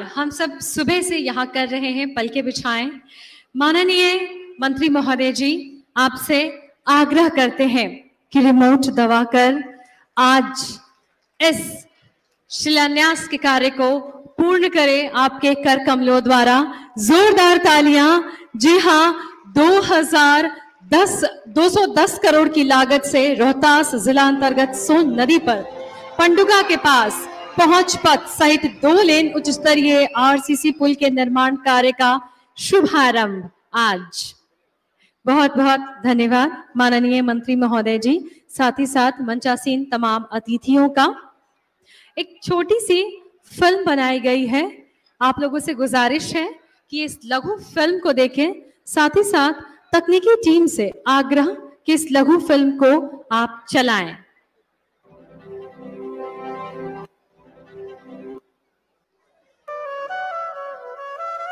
इंतजार हम सब सुबह से यहाँ कर रहे हैं, पलके बिछाएं। माननीय मंत्री महोदय जी, आपसे आग्रह करते हैं कि रिमोट दबाकर आज इस शिलान्यास के कार्य को पूर्ण करें आपके कर कमलों द्वारा। जोरदार तालियां। जी हाँ, 210 करोड़ की लागत से रोहतास जिला अंतर्गत सोन नदी पर पंडुगा के पास पहुंच पथ सहित 2 लेन उच्च स्तरीय आरसीसी पुल के निर्माण कार्य का शुभारंभ आज। बहुत बहुत धन्यवाद माननीय मंत्री महोदय जी, साथ ही साथ मंचासीन तमाम अतिथियों का। एक छोटी सी फिल्म बनाई गई है, आप लोगों से गुजारिश है कि इस लघु फिल्म को देखें, साथ ही साथ तकनीकी टीम से आग्रह कि इस लघु फिल्म को आप चलाएं।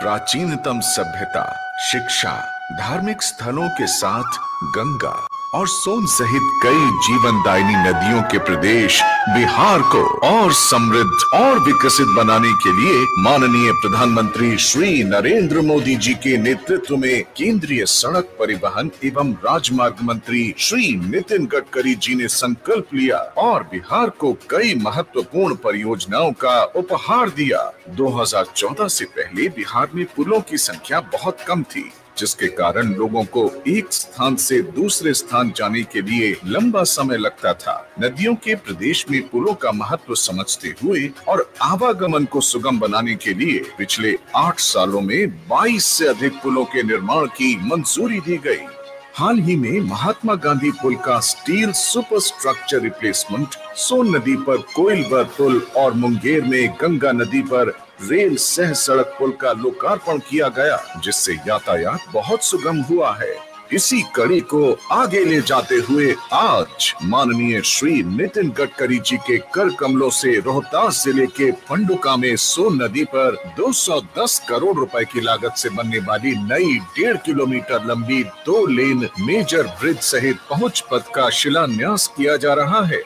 प्राचीनतम सभ्यता, शिक्षा, धार्मिक स्थलों के साथ गंगा और सोन सहित कई जीवनदायिनी नदियों के प्रदेश बिहार को और समृद्ध और विकसित बनाने के लिए माननीय प्रधानमंत्री श्री नरेंद्र मोदी जी के नेतृत्व में केंद्रीय सड़क परिवहन एवं राजमार्ग मंत्री श्री नितिन गडकरी जी ने संकल्प लिया और बिहार को कई महत्वपूर्ण परियोजनाओं का उपहार दिया। 2014 से पहले बिहार में पुलों की संख्या बहुत कम थी, जिसके कारण लोगों को एक स्थान से दूसरे स्थान जाने के लिए लंबा समय लगता था। नदियों के प्रदेश में पुलों का महत्व समझते हुए और आवागमन को सुगम बनाने के लिए पिछले 8 सालों में 22 से अधिक पुलों के निर्माण की मंजूरी दी गई। हाल ही में महात्मा गांधी पुल का स्टील सुपर स्ट्रक्चर रिप्लेसमेंट, सोन नदी पर कोइलवर पुल और मुंगेर में गंगा नदी पर रेल सह सड़क पुल का लोकार्पण किया गया, जिससे यातायात बहुत सुगम हुआ है। इसी कड़ी को आगे ले जाते हुए आज माननीय श्री नितिन गडकरी जी के कर कमलों से रोहतास जिले के पंडुका में सोन नदी पर 210 करोड़ रुपए की लागत से बनने वाली नई 1.5 किलोमीटर लंबी 2 लेन मेजर ब्रिज सहित पहुंच पथ का शिलान्यास किया जा रहा है।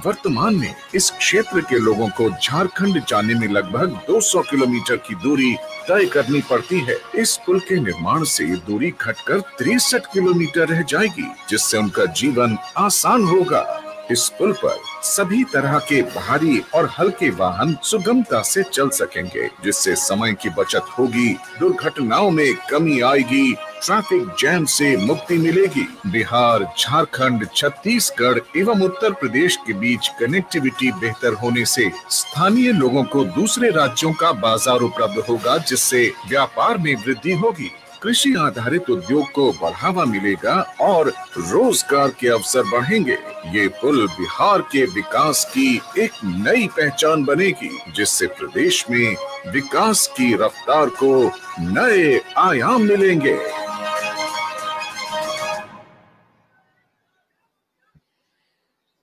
वर्तमान में इस क्षेत्र के लोगों को झारखंड जाने में लगभग 200 किलोमीटर की दूरी तय करनी पड़ती है। इस पुल के निर्माण से दूरी घटकर 63 किलोमीटर रह जाएगी, जिससे उनका जीवन आसान होगा। इस पुल पर सभी तरह के भारी और हल्के वाहन सुगमता से चल सकेंगे, जिससे समय की बचत होगी, दुर्घटनाओं में कमी आएगी, ट्रैफिक जैम से मुक्ति मिलेगी। बिहार, झारखंड, छत्तीसगढ़ एवं उत्तर प्रदेश के बीच कनेक्टिविटी बेहतर होने से स्थानीय लोगों को दूसरे राज्यों का बाजार उपलब्ध होगा, जिससे व्यापार में वृद्धि होगी, कृषि आधारित उद्योग को बढ़ावा मिलेगा और रोजगार के अवसर बढ़ेंगे। ये पुल बिहार के विकास की एक नई पहचान बनेगी, जिससे प्रदेश में विकास की रफ्तार को नए आयाम मिलेंगे।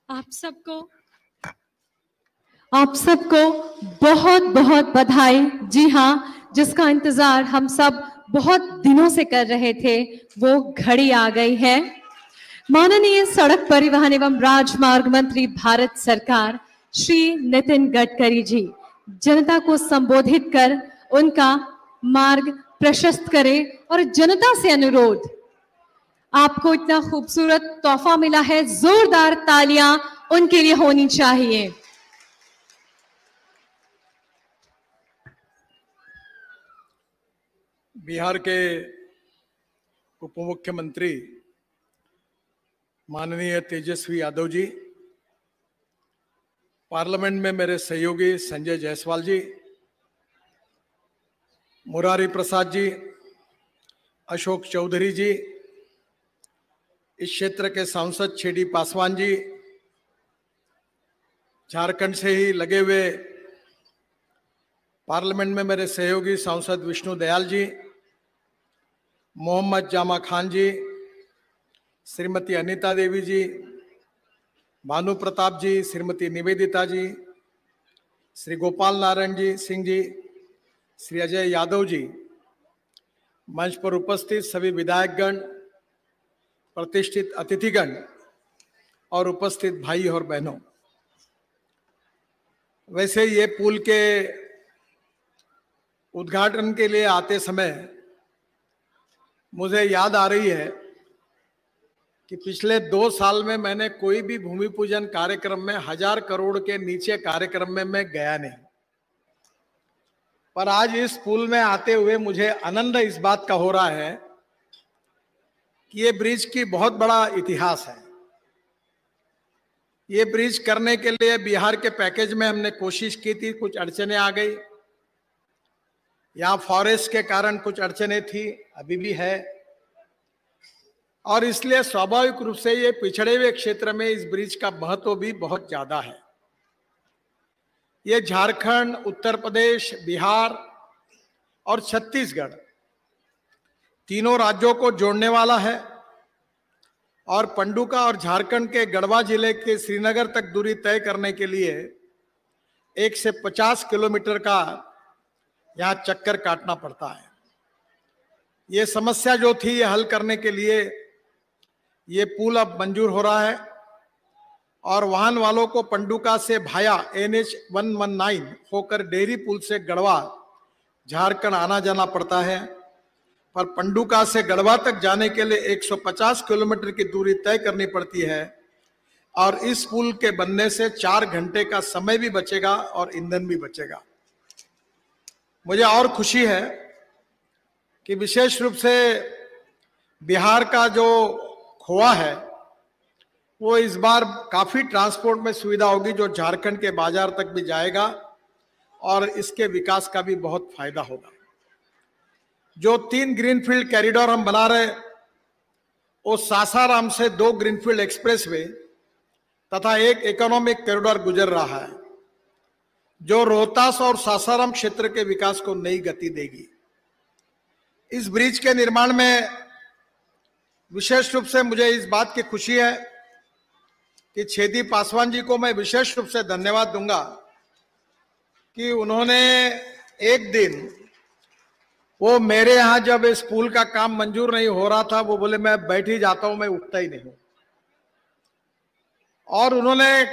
आप सबको बहुत बहुत बधाई। जी हाँ, जिसका इंतजार हम सब बहुत दिनों से कर रहे थे, वो घड़ी आ गई है। माननीय सड़क परिवहन एवं राजमार्ग मंत्री भारत सरकार श्री नितिन गडकरी जी जनता को संबोधित कर उनका मार्ग प्रशस्त करें और जनता से अनुरोध, आपको इतना खूबसूरत तोहफा मिला है, जोरदार तालियां उनके लिए होनी चाहिए। बिहार के उप मुख्यमंत्री माननीय तेजस्वी यादव जी, पार्लियामेंट में मेरे सहयोगी संजय जायसवाल जी, मुरारी प्रसाद जी, अशोक चौधरी जी, इस क्षेत्र के सांसद छेडी पासवान जी, झारखंड से ही लगे हुए पार्लियामेंट में मेरे सहयोगी सांसद विष्णु दयाल जी, मोहम्मद जामा खान जी, श्रीमती अनीता देवी जी, भानु प्रताप जी, श्रीमती निवेदिता जी, श्री गोपाल नारायण जी सिंह जी, श्री अजय यादव जी, मंच पर उपस्थित सभी विधायकगण, प्रतिष्ठित अतिथिगण और उपस्थित भाई और बहनों, वैसे ये पुल के उद्घाटन के लिए आते समय मुझे याद आ रही है कि पिछले 2 साल में मैंने कोई भी भूमि पूजन कार्यक्रम में 1000 करोड़ के नीचे कार्यक्रम में मैं गया नहीं। पर आज इस पुल में आते हुए मुझे आनंद इस बात का हो रहा है कि ये ब्रिज की बहुत बड़ा इतिहास है। ये ब्रिज करने के लिए बिहार के पैकेज में हमने कोशिश की थी, कुछ अड़चने आ गई। यहाँ फॉरेस्ट के कारण कुछ अड़चने थी, अभी भी है, और इसलिए स्वाभाविक रूप से ये पिछड़े हुए क्षेत्र में इस ब्रिज का महत्व भी बहुत ज्यादा है। ये झारखंड, उत्तर प्रदेश, बिहार और छत्तीसगढ़ तीनों राज्यों को जोड़ने वाला है और पंडुका और झारखंड के गढ़वा जिले के श्रीनगर तक दूरी तय करने के लिए 1 से 50 किलोमीटर का यहाँ चक्कर काटना पड़ता है। ये समस्या जो थी ये हल करने के लिए ये पुल अब मंजूर हो रहा है और वाहन वालों को पंडुका से भाया NH 119 होकर डेहरी पुल से गढ़वा झारखंड आना जाना पड़ता है। पर पंडुका से गढ़वा तक जाने के लिए 150 किलोमीटर की दूरी तय करनी पड़ती है और इस पुल के बनने से 4 घंटे का समय भी बचेगा और ईंधन भी बचेगा। मुझे और खुशी है कि विशेष रूप से बिहार का जो खोआ है वो इस बार काफी ट्रांसपोर्ट में सुविधा होगी, जो झारखंड के बाजार तक भी जाएगा और इसके विकास का भी बहुत फायदा होगा। जो 3 ग्रीनफील्ड कॉरिडोर हम बना रहे, वो सासाराम से 2 ग्रीनफील्ड एक्सप्रेसवे तथा 1 इकोनॉमिक कॉरिडोर गुजर रहा है, जो रोहतास और सासाराम क्षेत्र के विकास को नई गति देगी। इस ब्रिज के निर्माण में विशेष रूप से मुझे इस बात की खुशी है कि छेदी पासवान जी को मैं विशेष रूप से धन्यवाद दूंगा कि उन्होंने एक दिन, वो मेरे यहाँ जब इस पुल का काम मंजूर नहीं हो रहा था, वो बोले मैं बैठ ही जाता हूं, मैं उठता ही नहीं हूं, और उन्होंने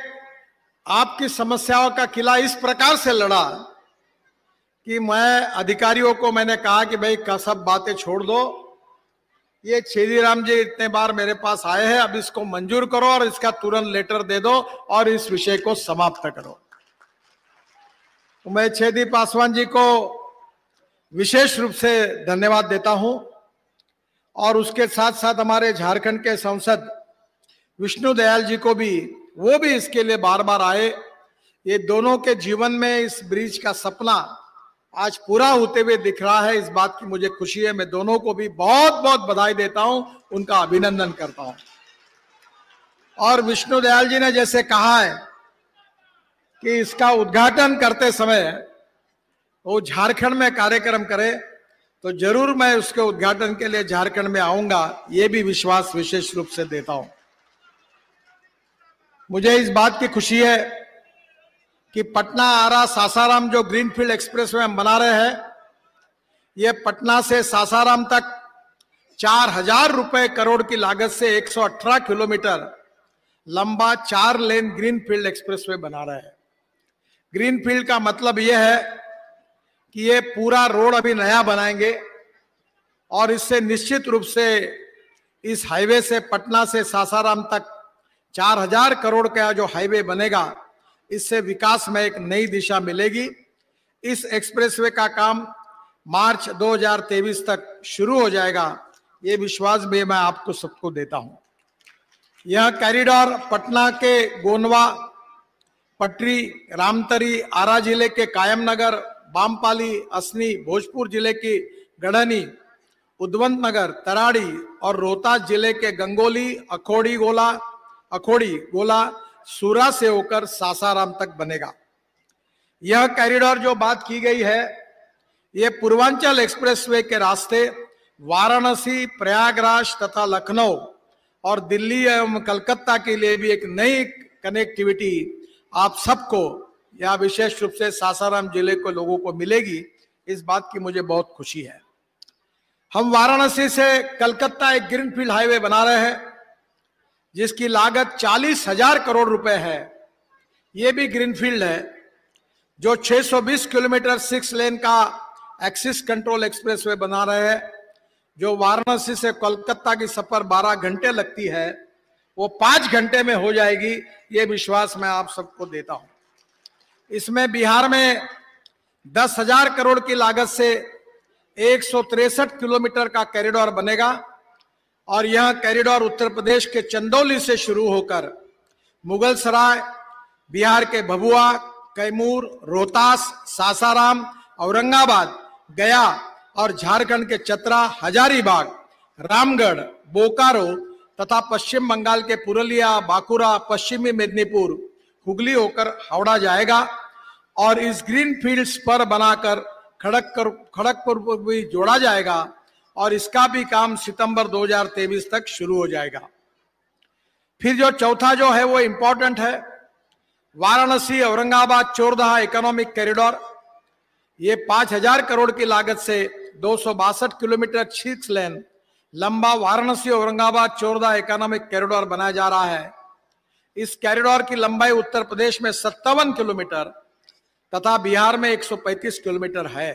आपकी समस्याओं का किला इस प्रकार से लड़ा कि मैं अधिकारियों को मैंने कहा कि भाई सब बातें छोड़ दो, ये छेदीराम जी इतने बार मेरे पास आए हैं, अब इसको मंजूर करो और इसका तुरंत लेटर दे दो और इस विषय को समाप्त करो। तो मैं छेदी पासवान जी को विशेष रूप से धन्यवाद देता हूं और उसके साथ साथ हमारे झारखंड के सांसद विष्णु दयाल जी को भी, वो भी इसके लिए बार बार आए। ये दोनों के जीवन में इस ब्रिज का सपना आज पूरा होते हुए दिख रहा है, इस बात की मुझे खुशी है। मैं दोनों को भी बहुत बहुत बधाई देता हूं, उनका अभिनंदन करता हूं। और विष्णु दयाल जी ने जैसे कहा है कि इसका उद्घाटन करते समय वो झारखंड में कार्यक्रम करे, तो जरूर मैं उसके उद्घाटन के लिए झारखंड में आऊंगा, ये भी विश्वास विशेष रूप से देता हूं। मुझे इस बात की खुशी है कि पटना आरा सासाराम जो ग्रीनफील्ड एक्सप्रेस में हम बना रहे हैं, ये पटना से सासाराम तक 4000 रुपए करोड़ की लागत से 118 किलोमीटर लंबा 4 लेन ग्रीनफील्ड एक्सप्रेसवे बना रहे हैं। ग्रीनफील्ड का मतलब यह है कि ये पूरा रोड अभी नया बनाएंगे और इससे निश्चित रूप से इस हाईवे से पटना से सासाराम तक 4000 करोड़ का जो हाईवे बनेगा, इससे विकास में एक नई दिशा मिलेगी। इस एक्सप्रेसवे का काम मार्च 2023 तक शुरू हो जाएगा, ये विश्वास भी मैं आपको सबको देता हूं। यह कॉरिडोर पटना के गोनवा, पटरी, रामतरी, आरा जिले के कायमनगर, बामपाली, असनी, भोजपुर जिले की गढ़नी, उद्वंत नगर, तराड़ी और रोहतास जिले के गंगोली, अखोड़ी गोला, सूरा से होकर सासाराम तक बनेगा। यह कॉरिडोर जो बात की गई है, यह पूर्वांचल एक्सप्रेसवे के रास्ते वाराणसी, प्रयागराज तथा लखनऊ और दिल्ली एवं कलकत्ता के लिए भी एक नई कनेक्टिविटी आप सबको या विशेष रूप से सासाराम जिले के लोगों को मिलेगी, इस बात की मुझे बहुत खुशी है। हम वाराणसी से कलकत्ता एक ग्रीनफील्ड हाईवे बना रहे हैं जिसकी लागत 40,000 करोड़ रुपए है। यह भी ग्रीनफील्ड है, जो 620 किलोमीटर 6 लेन का एक्सिस कंट्रोल एक्सप्रेसवे बना रहे हैं, जो वाराणसी से कोलकाता की सफर 12 घंटे लगती है वो 5 घंटे में हो जाएगी, ये विश्वास मैं आप सबको देता हूं। इसमें बिहार में 10,000 करोड़ की लागत से 163 किलोमीटर का कॉरिडोर बनेगा और यह कॉरिडोर उत्तर प्रदेश के चंदौली से शुरू होकर मुगल सराय, बिहार के भभुआ, कैमूर, रोहतास, सासाराम, औरंगाबाद, गया और झारखंड के चतरा, हजारीबाग, रामगढ़, बोकारो तथा पश्चिम बंगाल के पुरुलिया, बांकुड़ा, पश्चिमी मेदिनीपुर, हुगली होकर हावड़ा जाएगा और इस ग्रीन फील्ड्स पर बनाकर खड़गपुर को भी जोड़ा जाएगा और इसका भी काम सितंबर 2023 तक शुरू हो जाएगा। फिर जो चौथा जो है वो इंपॉर्टेंट है, वाराणसी औरंगाबाद चोरदहा इकोनॉमिक कॉरिडोर। ये 5,000 करोड़ की लागत से 262 किलोमीटर 6 लेन लंबा वाराणसी औरंगाबाद चोरदहा इकोनॉमिक कॉरिडोर बनाया जा रहा है। इस कॉरिडोर की लंबाई उत्तर प्रदेश में 57 किलोमीटर तथा बिहार में 135 किलोमीटर है।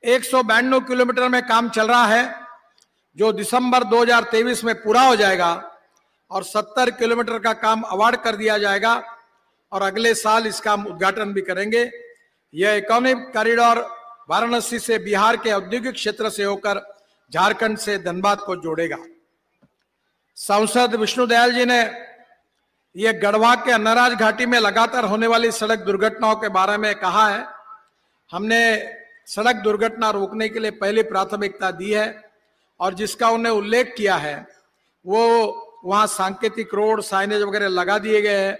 192 किलोमीटर में काम चल रहा है जो दिसंबर 2023 में पूरा हो जाएगा और 70 किलोमीटर का काम अवार्ड कर दिया जाएगा और अगले साल इसका उद्घाटन भी करेंगे। यह इकोनॉमिक कॉरिडोर वाराणसी से बिहार के औद्योगिक क्षेत्र से होकर झारखंड से धनबाद को जोड़ेगा। सांसद विष्णु दयाल जी ने यह गढ़वा के अन्नराज घाटी में लगातार होने वाली सड़क दुर्घटनाओं के बारे में कहा है। हमने सड़क दुर्घटना रोकने के लिए पहली प्राथमिकता दी है और जिसका उन्हें उल्लेख किया है वो वहां सांकेतिक रोड, साइनेज वगैरह लगा दिए गए हैं,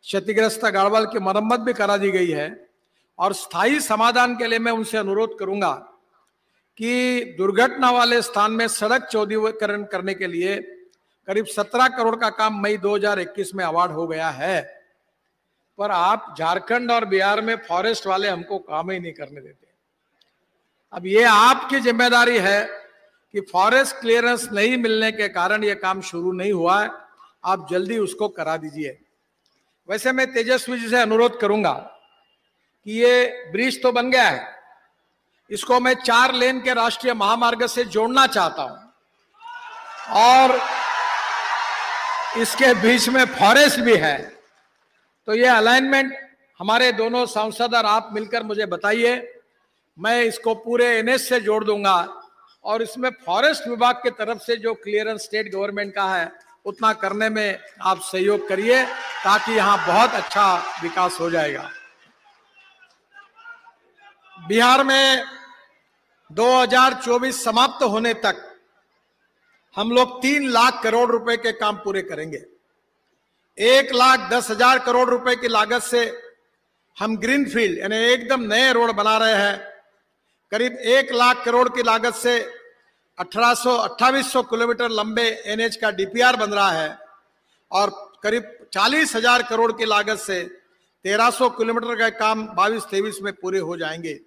क्षतिग्रस्त गाड़वाल की मरम्मत भी करा दी गई है और स्थायी समाधान के लिए मैं उनसे अनुरोध करूंगा कि दुर्घटना वाले स्थान में सड़क चौड़ीकरण करने के लिए करीब 17 करोड़ का काम मई 2021 में अवार्ड हो गया है, पर आप झारखंड और बिहार में फॉरेस्ट वाले हमको काम ही नहीं करने देते। अब ये आपकी जिम्मेदारी है कि फॉरेस्ट क्लियरेंस नहीं मिलने के कारण ये काम शुरू नहीं हुआ है, आप जल्दी उसको करा दीजिए। वैसे मैं तेजस्वी जी से अनुरोध करूंगा कि ये ब्रिज तो बन गया है, इसको मैं 4 लेन के राष्ट्रीय महामार्ग से जोड़ना चाहता हूं और इसके बीच में फॉरेस्ट भी है, तो ये अलाइनमेंट हमारे दोनों सांसद और आप मिलकर मुझे बताइए, मैं इसको पूरे एनएच से जोड़ दूंगा और इसमें फॉरेस्ट विभाग की तरफ से जो क्लियरेंस स्टेट गवर्नमेंट का है उतना करने में आप सहयोग करिए ताकि यहां बहुत अच्छा विकास हो जाएगा। बिहार में 2024 समाप्त होने तक हम लोग 3 लाख करोड़ रुपए के काम पूरे करेंगे। 1,10,000 करोड़ रुपए की लागत से हम ग्रीन फील्ड यानी एकदम नए रोड बना रहे हैं। करीब 1 लाख करोड़ की लागत से 2800 किलोमीटर लंबे एनएच का डीपीआर बन रहा है और करीब 40,000 करोड़ की लागत से 1300 किलोमीटर का काम 22-23 में पूरे हो जाएंगे।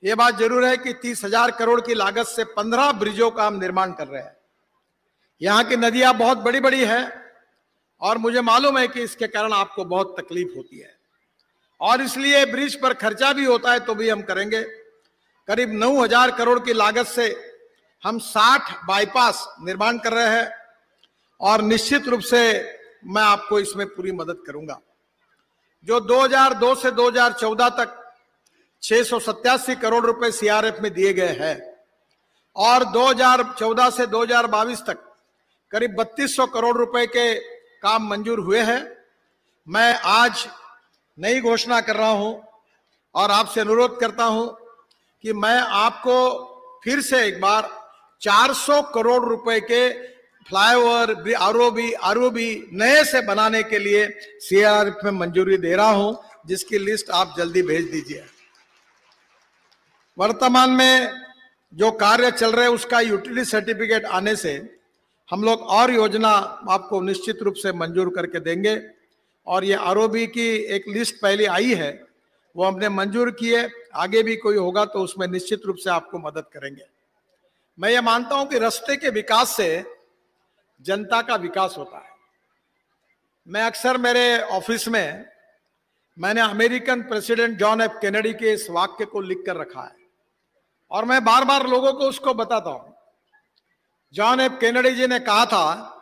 ये बात जरूर है कि 30,000 करोड़ की लागत से 15 ब्रिजों का हम निर्माण कर रहे हैं। यहाँ की नदियां बहुत बड़ी बड़ी है और मुझे मालूम है कि इसके कारण आपको बहुत तकलीफ होती है और इसलिए ब्रिज पर खर्चा भी होता है तो भी हम करेंगे। करीब 9,000 करोड़ की लागत से हम 60 बाईपास निर्माण कर रहे हैं और निश्चित रूप से मैं आपको इसमें पूरी मदद करूंगा। जो 2002 से 2014 तक 687 करोड़ रुपए सीआरएफ में दिए गए हैं और 2014 से 2022 तक करीब 3200 करोड़ रुपए के काम मंजूर हुए हैं। मैं आज नई घोषणा कर रहा हूं और आपसे अनुरोध करता हूं कि मैं आपको फिर से एक बार 400 करोड़ रुपए के फ्लाईओवर, आरओबी नए से बनाने के लिए सीआरएफ में मंजूरी दे रहा हूं, जिसकी लिस्ट आप जल्दी भेज दीजिए। वर्तमान में जो कार्य चल रहे हैं उसका यूटिलिटी सर्टिफिकेट आने से हम लोग और योजना आपको निश्चित रूप से मंजूर करके देंगे और ये आरओबी की एक लिस्ट पहले आई है वो हमने मंजूर की है, आगे भी कोई होगा तो उसमें निश्चित रूप से आपको मदद करेंगे। मैं ये मानता हूं कि रास्ते के विकास से जनता का विकास होता है। मैं अक्सर मेरे ऑफिस में मैंने American president John F Kennedy के इस वाक्य को लिख कर रखा है और मैं बार बार लोगों को उसको बताता हूं। जॉन एफ कैनेडी जी ने कहा था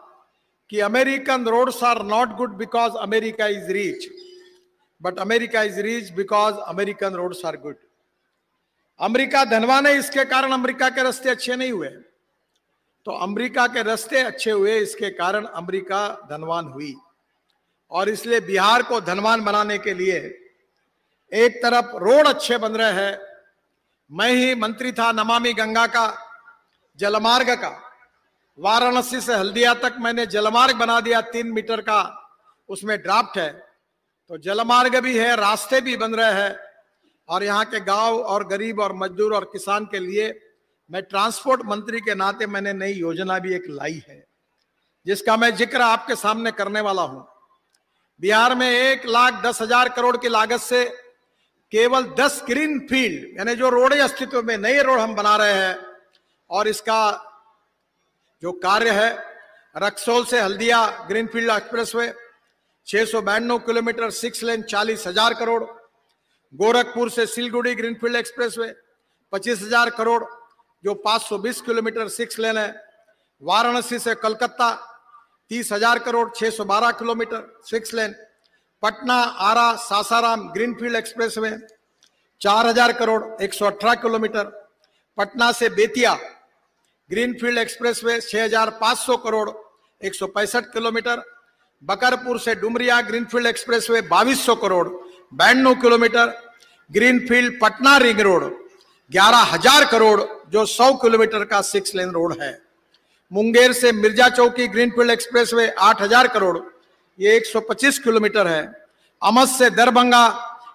कि American roads are not good because America is rich, but America is rich because American roads are good. America धनवान है, इसके कारण अमेरिका के रास्ते अच्छे नहीं हुए। तो अमेरिका के रास्ते अच्छे हुए, इसके कारण अमेरिका धनवान हुई। और इसलिए बिहार को धनवान बनाने के लिए एक तरफ रोड अच्छे बन रहे हैं। मैं ही मंत्री था नमामि गंगा का, जलमार्ग का। वाराणसी से हल्दिया तक मैंने जलमार्ग बना दिया, 3 मीटर का उसमें ड्राफ्ट है। तो जलमार्ग भी है, रास्ते भी बन रहे हैं। और यहाँ के गांव और गरीब और मजदूर और किसान के लिए मैं ट्रांसपोर्ट मंत्री के नाते मैंने नई योजना भी एक लाई है, जिसका मैं जिक्र आपके सामने करने वाला हूं। बिहार में 1,10,000 करोड़ की लागत से केवल 10 ग्रीन फील्ड, यानी जो रोड अस्तित्व में नए रोड हम बना रहे हैं। और इसका जो कार्य है, रक्सौल से हल्दिया ग्रीनफील्ड एक्सप्रेसवे 692 किलोमीटर 6 लेन 40,000 करोड़। गोरखपुर से सिलगुड़ी ग्रीनफील्ड एक्सप्रेसवे 25,000 करोड़ जो 520 किलोमीटर 6 लेन है। वाराणसी से Calcutta 30,000 crore 612 kilometre 6 lane. Patna Ara Sasaram greenfield expressway 4,000 crore 118 kilometre. Patna से Bettiah greenfield expressway 6,500 crore 165 kilometre. Bakarpur से Dumaria greenfield expressway 2,200 crore 92 kilometre. Greenfield Patna ring road 11,000 crore जो 100 किलोमीटर का 6 लेन रोड है। मुंगेर से मिर्जा चौकी ग्रीनफील्ड एक्सप्रेसवे 8,000 करोड़, ये 125 किलोमीटर है। अमद से दरभंगा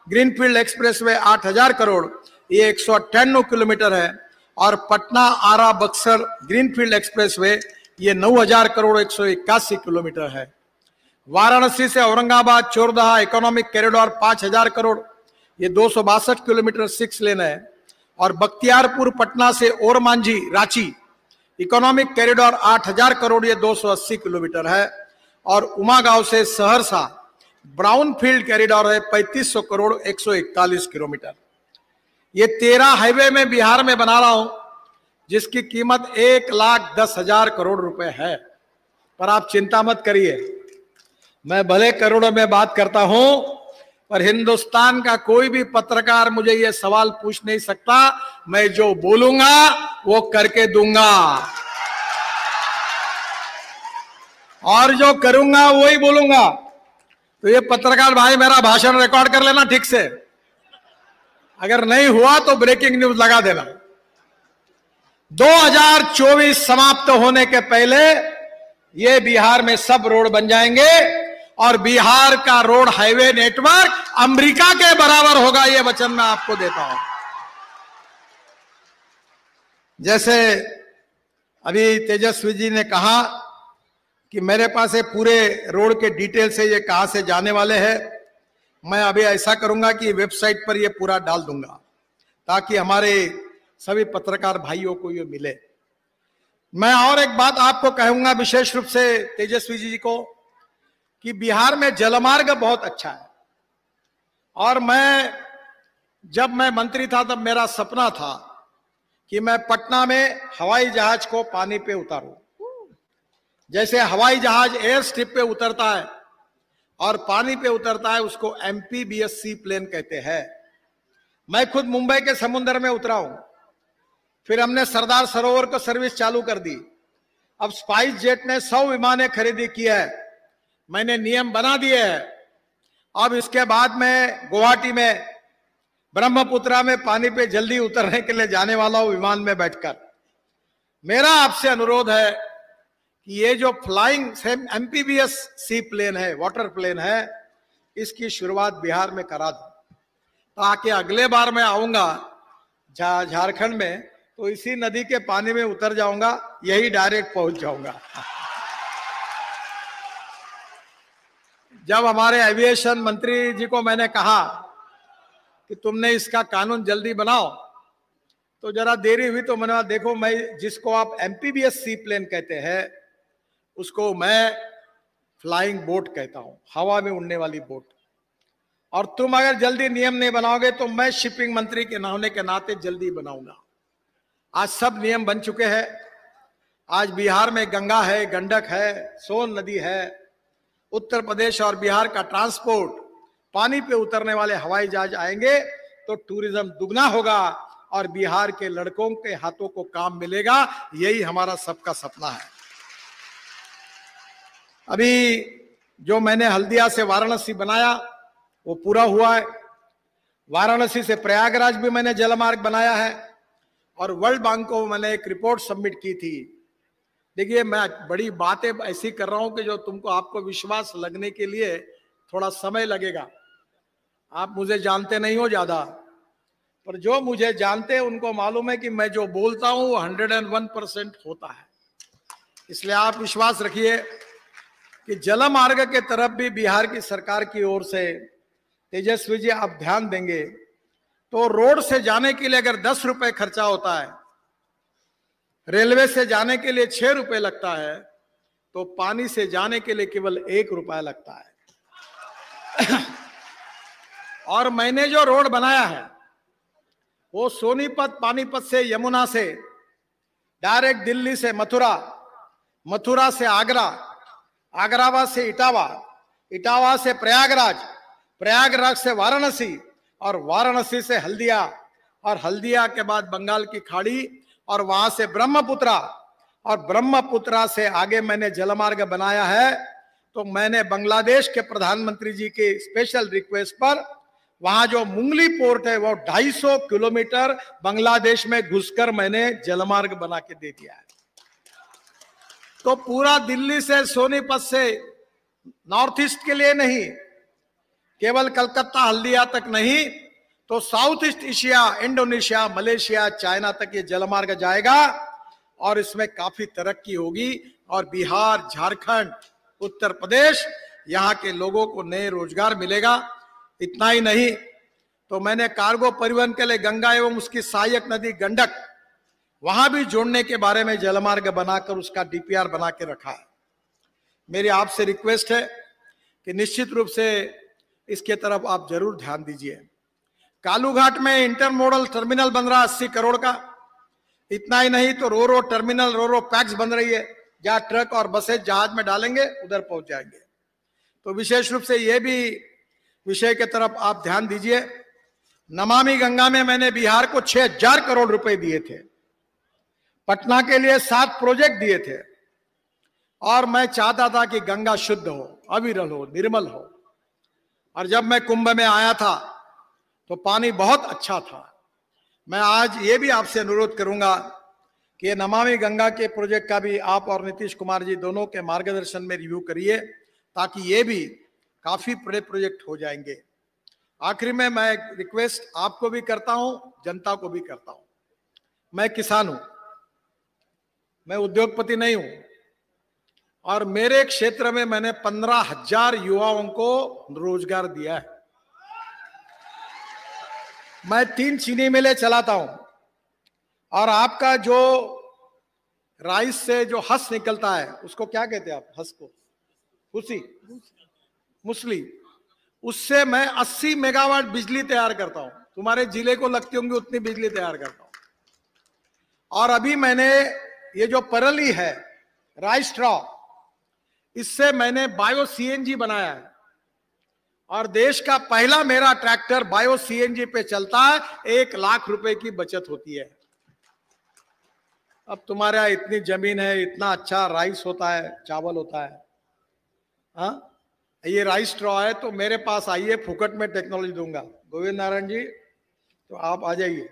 ग्रीनफील्ड एक्सप्रेसवे 8,000 करोड़, ये 198 किलोमीटर है। और पटना आरा बक्सर ग्रीनफील्ड एक्सप्रेसवे ये 9,000 करोड़ 181 किलोमीटर है। वाराणसी से औरंगाबाद चोरदहा इकोनॉमिक कॉरिडोर 5,000 करोड़, ये 262 किलोमीटर 6 लेन है। और बख्तियारपुर पटना से ओरमांझी रांची इकोनॉमिक कॉरिडोर 8,000 करोड़, ये 280 किलोमीटर है। और उमागांव से सहरसा ब्राउन फील्ड कॉरिडोर है 3,500 करोड़ 141 किलोमीटर। ये 13 हाईवे में बिहार में बना रहा हूं, जिसकी कीमत 1,10,000 करोड़ रुपए है। पर आप चिंता मत करिए, मैं भले करोड़ों में बात करता हूं, पर हिंदुस्तान का कोई भी पत्रकार मुझे ये सवाल पूछ नहीं सकता। मैं जो बोलूंगा वो करके दूंगा, और जो करूंगा वही बोलूंगा। तो ये पत्रकार भाई मेरा भाषण रिकॉर्ड कर लेना ठीक से, अगर नहीं हुआ तो ब्रेकिंग न्यूज लगा देना। 2024 समाप्त होने के पहले ये बिहार में सब रोड बन जाएंगे और बिहार का रोड हाईवे नेटवर्क अमेरिका के बराबर होगा, ये वचन मैं आपको देता हूं। जैसे अभी तेजस्वी जी ने कहा कि मेरे पास ये पूरे रोड के डिटेल से ये कहां से जाने वाले हैं, मैं अभी ऐसा करूंगा कि वेबसाइट पर ये पूरा डाल दूंगा ताकि हमारे सभी पत्रकार भाइयों को ये मिले। मैं और एक बात आपको कहूंगा विशेष रूप से तेजस्वी जी को, कि बिहार में जलमार्ग बहुत अच्छा है। और जब मैं मंत्री था तब मेरा सपना था कि मैं पटना में हवाई जहाज को पानी पे उतारूं। जैसे हवाई जहाज एयर स्ट्रिप पे उतरता है और पानी पे उतरता है, उसको MPBS सी प्लेन कहते हैं। मैं खुद मुंबई के समुद्र में उतरा हूं, फिर हमने सरदार सरोवर को सर्विस चालू कर दी। अब स्पाइस जेट ने 100 विमानें खरीदी की है, मैंने नियम बना दिए हैं। अब इसके बाद में गुवाहाटी में ब्रह्मपुत्रा में पानी पे जल्दी उतरने के लिए जाने वाला हूं विमान में बैठकर। मेरा आपसे अनुरोध है कि ये जो फ्लाइंग MPBS सी प्लेन है, वाटर प्लेन है, इसकी शुरुआत बिहार में करा दो, ताकि अगले बार मैं आऊंगा झारखंड में तो इसी नदी के पानी में उतर जाऊंगा, यही डायरेक्ट पहुंच जाऊंगा। जब हमारे एविएशन मंत्री जी को मैंने कहा कि तुमने इसका कानून जल्दी बनाओ, तो जरा देरी हुई तो मैंने कहा देखो, मैं जिसको आप MPBS सी प्लेन कहते हैं उसको मैं फ्लाइंग बोट कहता हूं, हवा में उड़ने वाली बोट। और तुम अगर जल्दी नियम नहीं बनाओगे तो मैं शिपिंग मंत्री के होने के नाते जल्दी बनाऊंगा। आज सब नियम बन चुके हैं। आज बिहार में गंगा है, गंडक है, सोन नदी है। उत्तर प्रदेश और बिहार का ट्रांसपोर्ट, पानी पे उतरने वाले हवाई जहाज आएंगे तो टूरिज्म दुगना होगा और बिहार के लड़कों के हाथों को काम मिलेगा। यही हमारा सबका सपना है। अभी जो मैंने हल्दिया से वाराणसी बनाया वो पूरा हुआ है। वाराणसी से प्रयागराज भी मैंने जलमार्ग बनाया है और वर्ल्ड बैंक को मैंने एक रिपोर्ट सबमिट की थी। देखिए, मैं बड़ी बातें ऐसी कर रहा हूं कि जो तुमको आपको विश्वास लगने के लिए थोड़ा समय लगेगा। आप मुझे जानते नहीं हो ज्यादा, पर जो मुझे जानते हैं उनको मालूम है कि मैं जो बोलता हूं वो 101% होता है। इसलिए आप विश्वास रखिए कि जलमार्ग के तरफ भी बिहार की सरकार की ओर से तेजस्वी जी आप ध्यान देंगे तो रोड से जाने के लिए अगर 10 रुपए खर्चा होता है, रेलवे से जाने के लिए 6 रुपए लगता है, तो पानी से जाने के लिए केवल 1 रुपया लगता है। और मैंने जो रोड बनाया है वो सोनीपत पानीपत से यमुना से डायरेक्ट दिल्ली से मथुरा, मथुरा से आगरा, आगराबाद से इटावा, इटावा से प्रयागराज, प्रयागराज से वाराणसी और वाराणसी से हल्दिया और हल्दिया के बाद बंगाल की खाड़ी और वहां से ब्रह्मपुत्रा और ब्रह्मपुत्रा से आगे मैंने जलमार्ग बनाया है। तो मैंने बांग्लादेश के प्रधानमंत्री जी के स्पेशल रिक्वेस्ट पर वहां जो मुंगली पोर्ट है वो 250 किलोमीटर बांग्लादेश में घुसकर मैंने जलमार्ग बना के दे दिया है। तो पूरा दिल्ली से सोनीपत से नॉर्थ ईस्ट के लिए नहीं, केवल कलकत्ता हल्दिया तक नहीं, तो south east Asia, Indonesia, Malaysia, China तक ये जलमार्ग जाएगा और इसमें काफी तरक्की होगी। और बिहार, झारखंड, उत्तर प्रदेश, यहाँ के लोगों को नए रोजगार मिलेगा। इतना ही नहीं, तो मैंने कार्गो परिवहन के लिए गंगा एवं उसकी सहायक नदी गंडक, वहां भी जोड़ने के बारे में जलमार्ग बनाकर उसका डीपीआर बना के रखा है। मेरी आपसे रिक्वेस्ट है कि निश्चित रूप से इसके तरफ आप जरूर ध्यान दीजिए। कालूघाट में इंटरमोडल टर्मिनल बन रहा 80 करोड़ का। इतना ही नहीं तो रो टर्मिनल, रो पैक्स बन रही है, जहां ट्रक और बसें जहाज में डालेंगे उधर पहुंच जाएंगे। तो विशेष रूप से यह भी विषय के तरफ आप ध्यान दीजिए। नमामि गंगा में मैंने बिहार को 6000 करोड़ रुपए दिए थे, पटना के लिए 7 प्रोजेक्ट दिए थे और मैं चाहता था कि गंगा शुद्ध हो, अविरल हो, निर्मल हो। और जब मैं कुंभ में आया था तो पानी बहुत अच्छा था। मैं आज ये भी आपसे अनुरोध करूंगा कि ये नमामि गंगा के प्रोजेक्ट का भी आप और नीतीश कुमार जी दोनों के मार्गदर्शन में रिव्यू करिए, ताकि ये भी काफी बड़े प्रोजेक्ट हो जाएंगे। आखिरी में मैं रिक्वेस्ट आपको भी करता हूं, जनता को भी करता हूं। मैं किसान हूं, मैं उद्योगपति नहीं हूं, और मेरे क्षेत्र में मैंने 15,000 युवाओं को रोजगार दिया है। मैं 3 चीनी मिलें चलाता हूं, और आपका जो राइस से जो हस निकलता है उसको क्या कहते हैं आप? हस को भूसी, मुसली, उससे मैं 80 मेगावाट बिजली तैयार करता हूं। तुम्हारे जिले को लगती होंगी उतनी बिजली तैयार करता हूं। और अभी मैंने ये जो परली है, राइस स्ट्रॉ, इससे मैंने बायो सीएनजी बनाया है और देश का पहला मेरा ट्रैक्टर बायो सीएनजी पे चलता है। 1 लाख रुपए की बचत होती है। अब तुम्हारे यहाँ इतनी जमीन है, इतना अच्छा राइस होता है, चावल होता है, हाँ, ये राइस स्ट्रॉ है, तो मेरे पास आइए, फुकट में टेक्नोलॉजी दूंगा। गोविंद नारायण जी, तो आप आ जाइए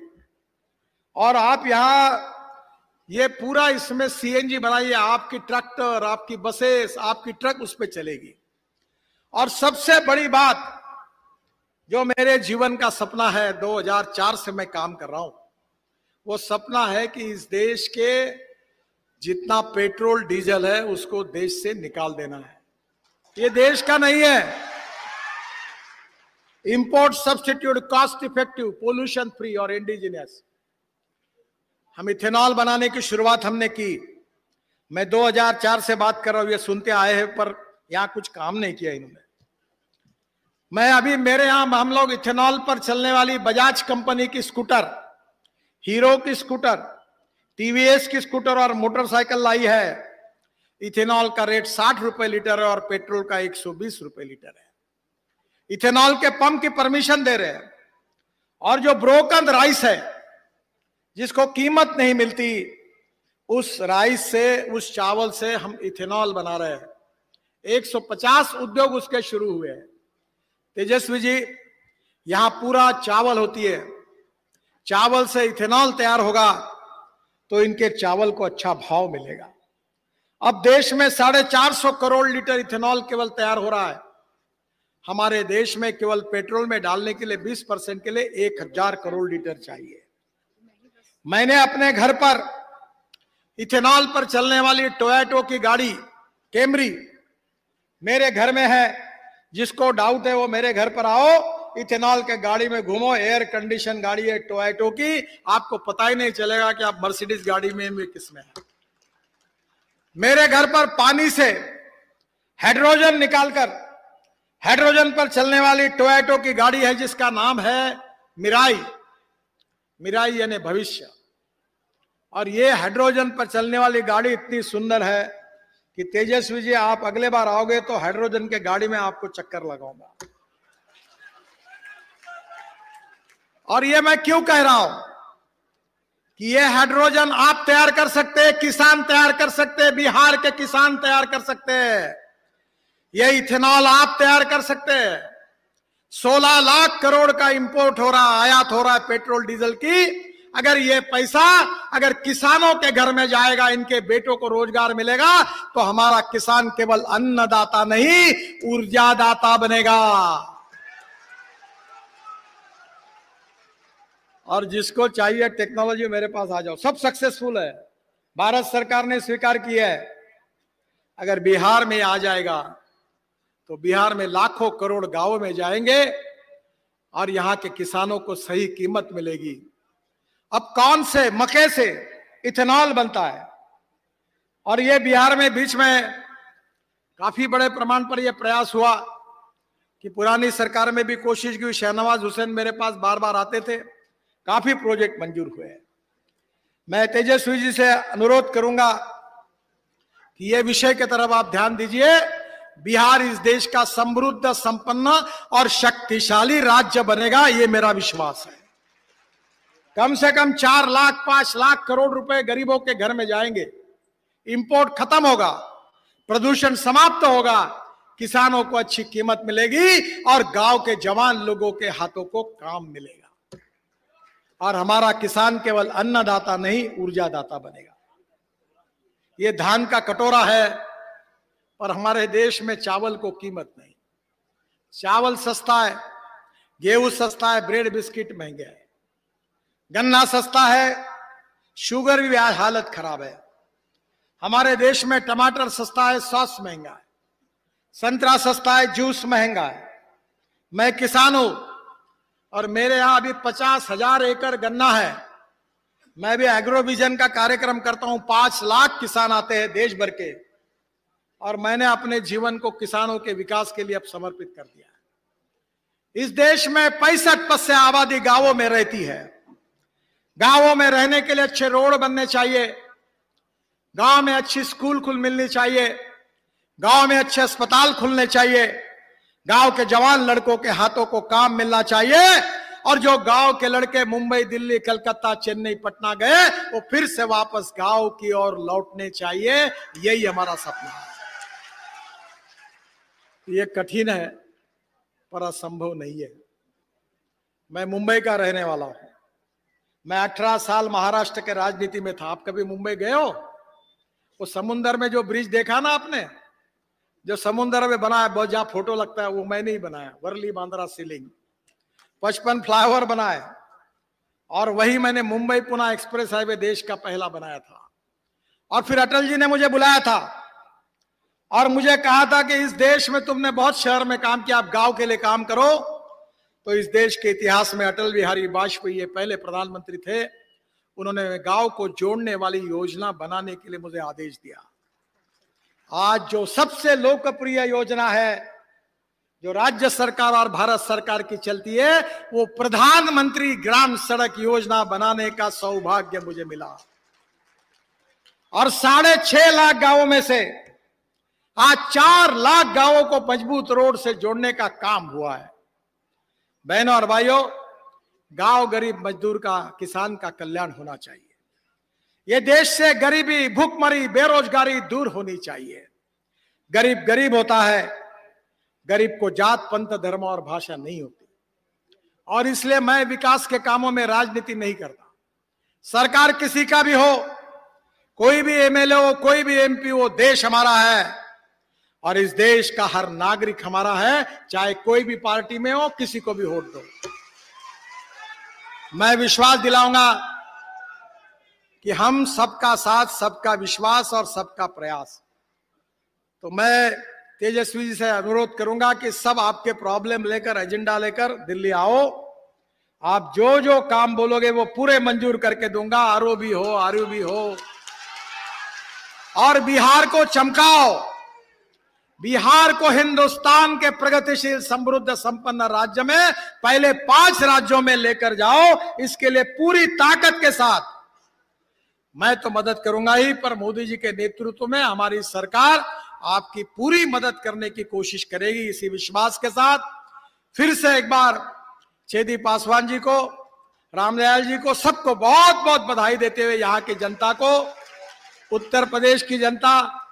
और आप यहाँ ये पूरा इसमें सीएनजी बनाइए। आपकी ट्रैक्टर, आपकी बसेस, आपकी ट्रक उस पर चलेगी। और सबसे बड़ी बात, जो मेरे जीवन का सपना है, 2004 से मैं काम कर रहा हूं, वो सपना है कि इस देश के जितना पेट्रोल डीजल है उसको देश से निकाल देना है। ये देश का नहीं है। Import substitute, cost effective, pollution free और इंडिजिनियस। हम इथेनॉल बनाने की शुरुआत हमने की। मैं 2004 से बात कर रहा हूं, ये सुनते आए हैं, पर यहां कुछ काम नहीं किया इन्होंने। मैं अभी मेरे यहां हम लोग इथेनॉल पर चलने वाली बजाज कंपनी की स्कूटर, हीरो की स्कूटर, टीवीएस की स्कूटर और मोटरसाइकिल लाई है, इथेनॉल का रेट 60 रुपए लीटर है और पेट्रोल का 120 रुपए लीटर है। इथेनॉल के पंप की परमिशन दे रहे हैं। और जो ब्रोकन राइस है, जिसको कीमत नहीं मिलती, उस राइस से, उस चावल से हम इथेनॉल बना रहे हैं। 150 उद्योग उसके शुरू हुए हैं। तेजस्वी जी, यहां पूरा चावल होती है, चावल से इथेनॉल तैयार होगा तो इनके चावल को अच्छा भाव मिलेगा। अब देश में 450 करोड़ लीटर इथेनॉल केवल तैयार हो रहा है। हमारे देश में केवल पेट्रोल में डालने के लिए 20% के लिए 1000 करोड़ लीटर चाहिए। मैंने अपने घर पर इथेनॉल पर चलने वाली टोयोटा की गाड़ी कैमरी मेरे घर में है। जिसको डाउट है वो मेरे घर पर आओ, इथेनॉल के गाड़ी में घूमो। एयर कंडीशन गाड़ी है टोयोटा की, आपको पता ही नहीं चलेगा कि आप मर्सिडीज गाड़ी में किसमें है। मेरे घर पर पानी से हाइड्रोजन निकालकर हाइड्रोजन पर चलने वाली टोयोटा की गाड़ी है, जिसका नाम है मिराई। मिराई यानी भविष्य। और ये हाइड्रोजन पर चलने वाली गाड़ी इतनी सुंदर है कि तेजस्वी जी, आप अगले बार आओगे तो हाइड्रोजन के गाड़ी में आपको चक्कर लगाऊंगा। और ये मैं क्यों कह रहा हूं कि ये हाइड्रोजन आप तैयार कर सकते हैं, किसान तैयार कर सकते हैं, बिहार के किसान तैयार कर सकते हैं। ये इथेनॉल आप तैयार कर सकते हैं। 16 लाख करोड़ का इंपोर्ट हो रहा, आयात हो रहा है पेट्रोल डीजल की। अगर ये पैसा अगर किसानों के घर में जाएगा, इनके बेटों को रोजगार मिलेगा, तो हमारा किसान केवल अन्नदाता नहीं, ऊर्जादाता बनेगा। और जिसको चाहिए टेक्नोलॉजी, मेरे पास आ जाओ, सब सक्सेसफुल है। भारत सरकार ने स्वीकार किया है। अगर बिहार में आ जाएगा तो बिहार में लाखों करोड़ गांवों में जाएंगे और यहां के किसानों को सही कीमत मिलेगी। अब कौन से मक्के से इथेनॉल बनता है, और ये बिहार में बीच में काफी बड़े प्रमाण पर यह प्रयास हुआ कि पुरानी सरकार में भी कोशिश की। शहनवाज हुसैन मेरे पास बार बार आते थे, काफी प्रोजेक्ट मंजूर हुए। मैं तेजस्वी जी से अनुरोध करूंगा कि यह विषय की तरफ आप ध्यान दीजिए। बिहार इस देश का समृद्ध, संपन्न और शक्तिशाली राज्य बनेगा, यह मेरा विश्वास है। कम से कम 4 लाख 5 लाख करोड़ रुपए गरीबों के घर में जाएंगे। इंपोर्ट खत्म होगा, प्रदूषण समाप्त होगा, किसानों को अच्छी कीमत मिलेगी और गांव के जवान लोगों के हाथों को काम मिलेगा। और हमारा किसान केवल अन्नदाता नहीं, ऊर्जादाता बनेगा। ये धान का कटोरा है, और हमारे देश में चावल को कीमत नहीं। चावल सस्ता है, गेहूं सस्ता है, ब्रेड बिस्किट महंगे हैं, गन्ना सस्ता है, शुगर भी हालत खराब है। हमारे देश में टमाटर सस्ता है, सॉस महंगा है, संतरा सस्ता है, जूस महंगा है। मैं किसान हूं और मेरे यहां अभी 50,000 एकड़ गन्ना है। मैं भी एग्रो विजन का कार्यक्रम करता हूं। 5 लाख किसान आते हैं देश भर के, और मैंने अपने जीवन को किसानों के विकास के लिए अब समर्पित कर दिया है। इस देश में 65% आबादी गांवों में रहती है। गांवों में रहने के लिए अच्छे रोड बनने चाहिए, गांव में अच्छी स्कूल मिलनी चाहिए, गांव में अच्छे अस्पताल खुलने चाहिए, गांव के जवान लड़कों के हाथों को काम मिलना चाहिए, और जो गांव के लड़के मुंबई, दिल्ली, कलकत्ता, चेन्नई, पटना गए, वो फिर से वापस गांव की ओर लौटने चाहिए। यही हमारा सपना है। ये कठिन है पर असंभव नहीं है। मैं मुंबई का रहने वाला हूं। मैं 18 साल महाराष्ट्र के राजनीति में था। आप कभी मुंबई गए हो? वो समुंदर में जो ब्रिज देखा ना आपने, जो समुंदर में बना है, बहुत जहां फोटो लगता है, वो मैंने ही बनाया। वर्ली बांद्रा सीलिंग 55 फ्लाईओवर बनाए, और वही मैंने मुंबई पुणे एक्सप्रेस हाईवे देश का पहला बनाया था। और फिर अटल जी ने मुझे बुलाया था और मुझे कहा था कि इस देश में तुमने बहुत शहर में काम किया, आप गांव के लिए काम करो। तो इस देश के इतिहास में अटल बिहारी वाजपेयी पहले प्रधानमंत्री थे। उन्होंने गांव को जोड़ने वाली योजना बनाने के लिए मुझे आदेश दिया। आज जो सबसे लोकप्रिय योजना है, जो राज्य सरकार और भारत सरकार की चलती है, वो प्रधानमंत्री ग्राम सड़क योजना बनाने का सौभाग्य मुझे मिला। और 6.5 लाख गांवों में से आज 4 लाख गांवों को मजबूत रोड से जोड़ने का काम हुआ है। बहनों और भाइयों, गांव गरीब मजदूर का, किसान का कल्याण होना चाहिए। ये देश से गरीबी, भूखमरी, बेरोजगारी दूर होनी चाहिए। गरीब गरीब होता है, गरीब को जात, पंथ, धर्म और भाषा नहीं होती। और इसलिए मैं विकास के कामों में राजनीति नहीं करता। सरकार किसी का भी हो, कोई भी एमएलए हो, कोई भी एमपी हो, देश हमारा है और इस देश का हर नागरिक हमारा है, चाहे कोई भी पार्टी में हो, किसी को भी वोट दो। मैं विश्वास दिलाऊंगा कि हम सबका साथ, सबका विश्वास और सबका प्रयास। तो मैं तेजस्वी जी से अनुरोध करूंगा कि सब आपके प्रॉब्लम लेकर, एजेंडा लेकर दिल्ली आओ। आप जो जो काम बोलोगे वो पूरे मंजूर करके दूंगा। आरओ भी हो, आरयू भी हो, और बिहार को चमकाओ। बिहार को हिंदुस्तान के प्रगतिशील, समृद्ध, संपन्न राज्य में पहले 5 राज्यों में लेकर जाओ। इसके लिए पूरी ताकत के साथ मैं तो मदद करूंगा ही, पर मोदी जी के नेतृत्व में हमारी सरकार आपकी पूरी मदद करने की कोशिश करेगी। इसी विश्वास के साथ फिर से एक बार छेदी पासवान जी को, रामदयाल जी को, सबको बहुत बहुत बधाई देते हुए यहाँ की जनता को, उत्तर प्रदेश की जनता,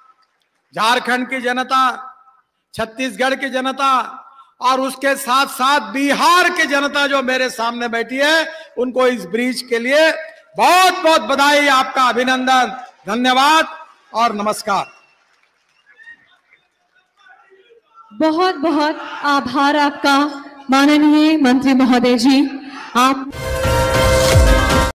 झारखंड की जनता, छत्तीसगढ़ की जनता और उसके साथ साथ बिहार की जनता जो मेरे सामने बैठी है, उनको इस ब्रिज के लिए बहुत बहुत बधाई, आपका अभिनंदन, धन्यवाद और नमस्कार। बहुत बहुत आभार आपका माननीय मंत्री महोदय जी। आप